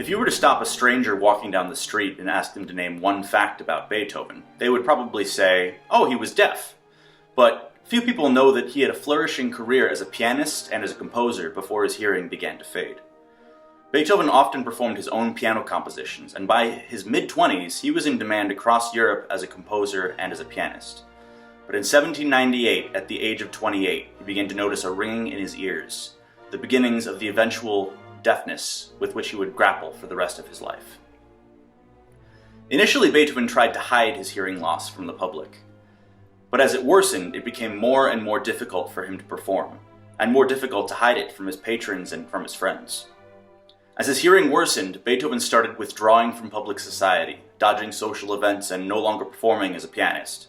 If you were to stop a stranger walking down the street and ask them to name one fact about Beethoven, they would probably say, oh, he was deaf. But few people know that he had a flourishing career as a pianist and as a composer before his hearing began to fade. Beethoven often performed his own piano compositions, and by his mid-20s, he was in demand across Europe as a composer and as a pianist. But in 1798, at the age of 28, he began to notice a ringing in his ears, the beginnings of the eventual deafness with which he would grapple for the rest of his life. Initially, Beethoven tried to hide his hearing loss from the public. But as it worsened, it became more and more difficult for him to perform, and more difficult to hide it from his patrons and from his friends. As his hearing worsened, Beethoven started withdrawing from public society, dodging social events, and no longer performing as a pianist.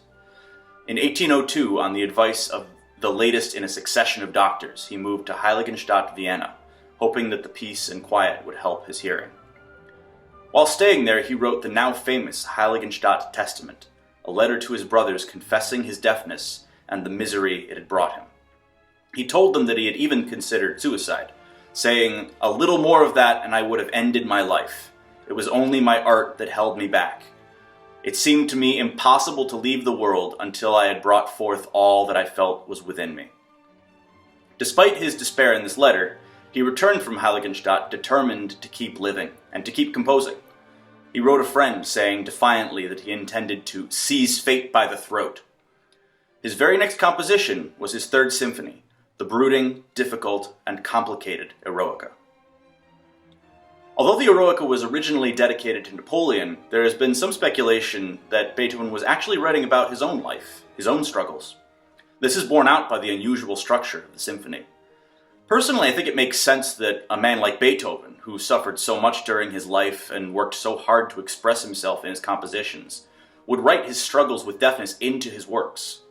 In 1802, on the advice of the latest in a succession of doctors, he moved to Heiligenstadt, Vienna, hoping that the peace and quiet would help his hearing. While staying there, he wrote the now famous Heiligenstadt Testament, a letter to his brothers confessing his deafness and the misery it had brought him. He told them that he had even considered suicide, saying, "A little more of that and I would have ended my life. It was only my art that held me back. It seemed to me impossible to leave the world until I had brought forth all that I felt was within me." Despite his despair in this letter, he returned from Heiligenstadt determined to keep living and to keep composing. He wrote a friend saying defiantly that he intended to seize fate by the throat. His very next composition was his Third Symphony, the brooding, difficult, and complicated Eroica. Although the Eroica was originally dedicated to Napoleon, there has been some speculation that Beethoven was actually writing about his own life, his own struggles. This is borne out by the unusual structure of the symphony. Personally, I think it makes sense that a man like Beethoven, who suffered so much during his life and worked so hard to express himself in his compositions, would write his struggles with deafness into his works.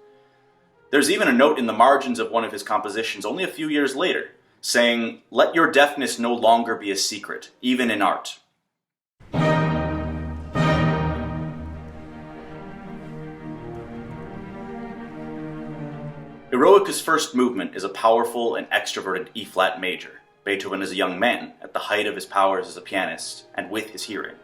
There's even a note in the margins of one of his compositions only a few years later, saying, "Let your deafness no longer be a secret, even in art." Eroica's first movement is a powerful and extroverted E-flat major. Beethoven is a young man, at the height of his powers as a pianist, and with his hearing.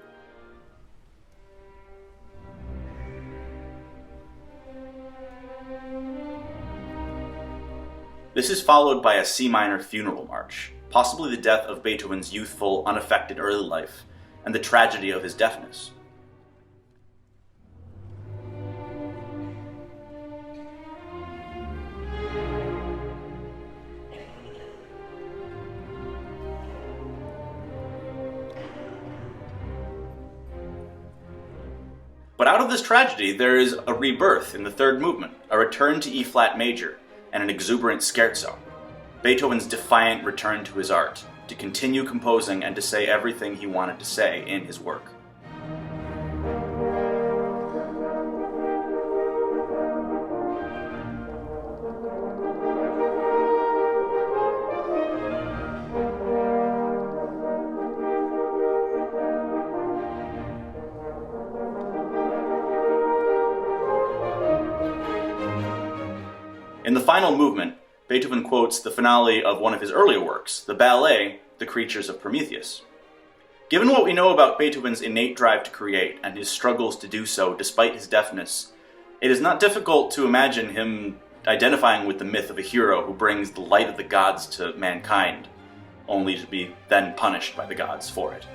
This is followed by a C minor funeral march, possibly the death of Beethoven's youthful, unaffected early life, and the tragedy of his deafness. But out of this tragedy, there is a rebirth in the third movement, a return to E-flat major, and an exuberant scherzo. Beethoven's defiant return to his art, to continue composing and to say everything he wanted to say in his work. In the final movement, Beethoven quotes the finale of one of his earlier works, the ballet, The Creatures of Prometheus. Given what we know about Beethoven's innate drive to create and his struggles to do so despite his deafness, it is not difficult to imagine him identifying with the myth of a hero who brings the light of the gods to mankind, only to be then punished by the gods for it.